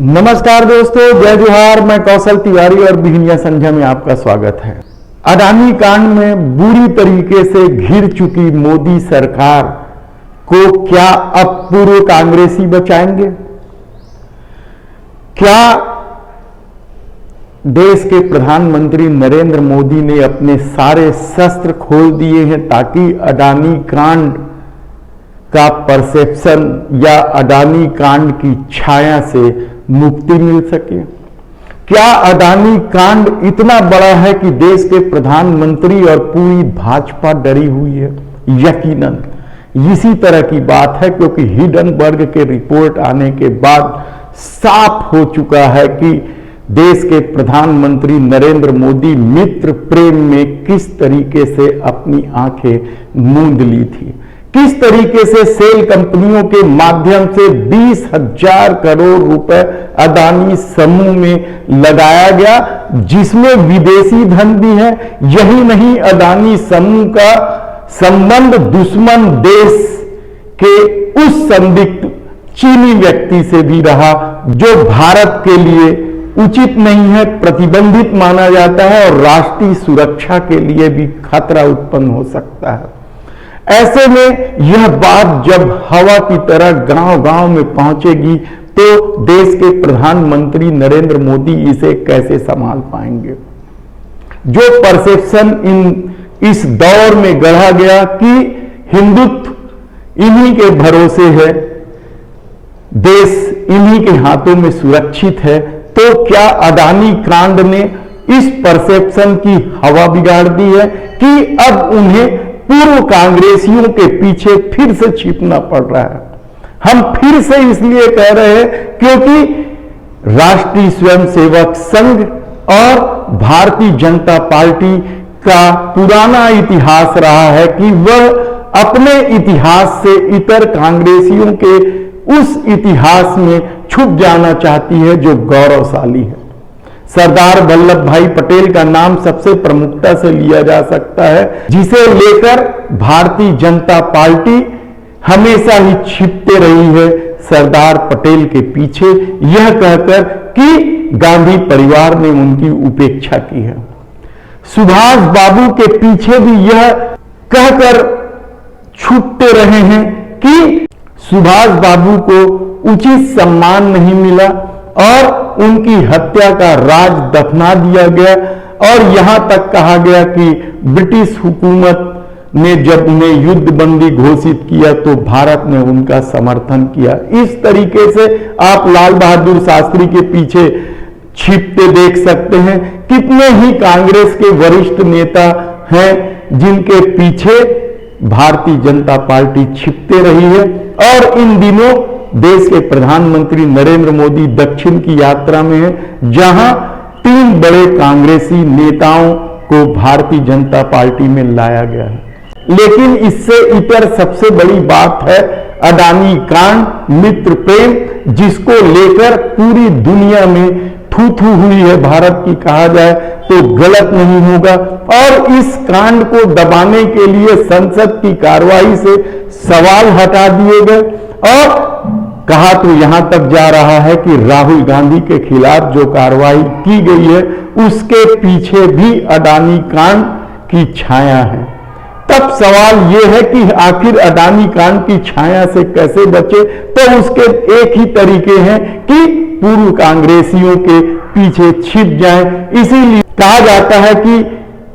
नमस्कार दोस्तों, जय जोहार। मैं कौशल तिवारी और बिहनिया संध्या में आपका स्वागत है। अडानी कांड में बुरी तरीके से घिर चुकी मोदी सरकार को क्या अब पूर्व कांग्रेसी बचाएंगे? क्या देश के प्रधानमंत्री नरेंद्र मोदी ने अपने सारे शस्त्र खोल दिए हैं ताकि अडानी कांड का परसेप्शन या अडानी कांड की छाया से मुक्ति मिल सके? क्या अडानी कांड इतना बड़ा है कि देश के प्रधानमंत्री और पूरी भाजपा डरी हुई है? यकीनन इसी तरह की बात है, क्योंकि हिंडनबर्ग के रिपोर्ट आने के बाद साफ हो चुका है कि देश के प्रधानमंत्री नरेंद्र मोदी मित्र प्रेम में किस तरीके से अपनी आंखें मूंद ली थी, किस तरीके से सेल कंपनियों के माध्यम से 20,000 करोड़ रुपए अडानी समूह में लगाया गया, जिसमें विदेशी धन भी है। यही नहीं, अडानी समूह का संबंध दुश्मन देश के उस संदिग्ध चीनी व्यक्ति से भी रहा जो भारत के लिए उचित नहीं है, प्रतिबंधित माना जाता है और राष्ट्रीय सुरक्षा के लिए भी खतरा उत्पन्न हो सकता है। ऐसे में यह बात जब हवा की तरह गांव-गांव में पहुंचेगी तो देश के प्रधानमंत्री नरेंद्र मोदी इसे कैसे संभाल पाएंगे? जो परसेप्शन इस दौर में गढ़ा गया कि हिंदुत्व इन्हीं के भरोसे है, देश इन्हीं के हाथों में सुरक्षित है, तो क्या अडानी कांड ने इस परसेप्शन की हवा बिगाड़ दी है कि अब उन्हें पूर्व कांग्रेसियों के पीछे फिर से छिपना पड़ रहा है? हम फिर से इसलिए कह रहे हैं क्योंकि राष्ट्रीय स्वयंसेवक संघ और भारतीय जनता पार्टी का पुराना इतिहास रहा है कि वह अपने इतिहास से इतर कांग्रेसियों के उस इतिहास में छुप जाना चाहती है जो गौरवशाली है। सरदार वल्लभ भाई पटेल का नाम सबसे प्रमुखता से लिया जा सकता है, जिसे लेकर भारतीय जनता पार्टी हमेशा ही छिपते रही है सरदार पटेल के पीछे, यह कहकर कि गांधी परिवार ने उनकी उपेक्षा की है। सुभाष बाबू के पीछे भी यह कहकर छुपते रहे हैं कि सुभाष बाबू को उचित सम्मान नहीं मिला और उनकी हत्या का राज दफना दिया गया, और यहां तक कहा गया कि ब्रिटिश हुकूमत ने जब उन्हें युद्धबंदी घोषित किया तो भारत ने उनका समर्थन किया। इस तरीके से आप लाल बहादुर शास्त्री के पीछे छिपते देख सकते हैं। कितने ही कांग्रेस के वरिष्ठ नेता हैं जिनके पीछे भारतीय जनता पार्टी छिपते रही है, और इन दिनों देश के प्रधानमंत्री नरेंद्र मोदी दक्षिण की यात्रा में है, जहां 3 बड़े कांग्रेसी नेताओं को भारतीय जनता पार्टी में लाया गया है। लेकिन इससे इतर सबसे बड़ी बात है अडानी कांड, मित्र प्रेम, जिसको लेकर पूरी दुनिया में थू-थू हुई है भारत की, कहा जाए तो गलत नहीं होगा। और इस कांड को दबाने के लिए संसद की कार्रवाई से सवाल हटा दिए गए, और कहा तो यहां तक जा रहा है कि राहुल गांधी के खिलाफ जो कार्रवाई की गई है उसके पीछे भी अडानी कांड की छाया है। तब सवाल यह है कि आखिर अडानी कांड की छाया से कैसे बचे? तो उसके एक ही तरीके हैं कि पूर्व कांग्रेसियों के पीछे छिप जाएं। इसीलिए कहा जाता है कि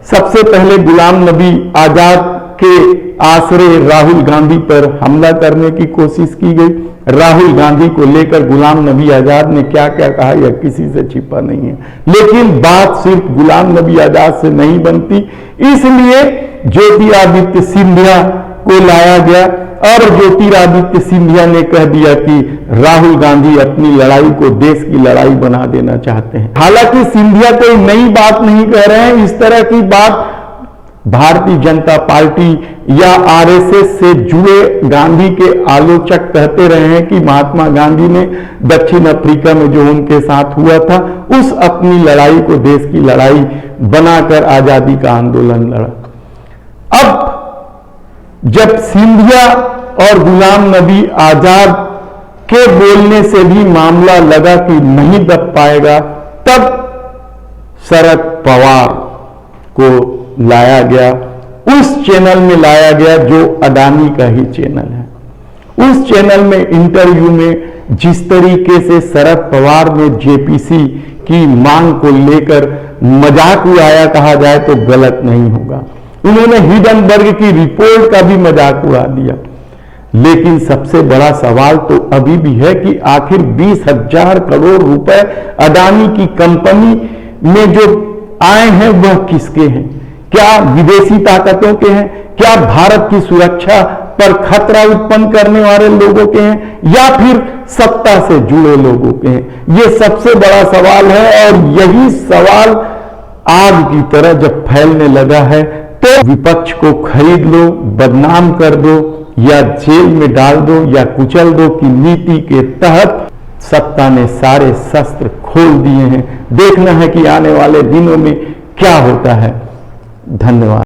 सबसे पहले गुलाम नबी आजाद के आश्रय राहुल गांधी पर हमला करने की कोशिश की गई। राहुल गांधी को लेकर गुलाम नबी आजाद ने क्या क्या कहा यह किसी से छिपा नहीं है, लेकिन बात सिर्फ गुलाम नबी आजाद से नहीं बनती, इसलिए ज्योतिरादित्य सिंधिया को लाया गया, और ज्योतिरादित्य सिंधिया ने कह दिया कि राहुल गांधी अपनी लड़ाई को देश की लड़ाई बना देना चाहते हैं। हालांकि सिंधिया कोई नई बात नहीं कह रहे हैं, इस तरह की बात भारतीय जनता पार्टी या आरएसएस से जुड़े गांधी के आलोचक कहते रहे हैं कि महात्मा गांधी ने दक्षिण अफ्रीका में जो उनके साथ हुआ था उस अपनी लड़ाई को देश की लड़ाई बनाकर आजादी का आंदोलन लड़ा। अब जब सिंधिया और गुलाम नबी आजाद के बोलने से भी मामला लगा कि नहीं दब पाएगा, तब शरद पवार को लाया गया, उस चैनल में लाया गया जो अडानी का ही चैनल है। उस चैनल में इंटरव्यू में जिस तरीके से शरद पवार ने जेपीसी की मांग को लेकर मजाक उड़ाया, कहा जाए तो गलत नहीं होगा। उन्होंने हिडनबर्ग की रिपोर्ट का भी मजाक उड़ा दिया। लेकिन सबसे बड़ा सवाल तो अभी भी है कि आखिर 20,000 करोड़ रुपए अडानी की कंपनी में जो आए हैं वह किसके हैं? क्या विदेशी ताकतों के हैं? क्या भारत की सुरक्षा पर खतरा उत्पन्न करने वाले लोगों के हैं, या फिर सत्ता से जुड़े लोगों के हैं? यह सबसे बड़ा सवाल है। और यही सवाल आग की तरह जब फैलने लगा है तो विपक्ष को खरीद लो, बदनाम कर दो, या जेल में डाल दो, या कुचल दो की नीति के तहत सत्ता ने सारे शस्त्र खोल दिए हैं। देखना है कि आने वाले दिनों में क्या होता है। धन्यवाद।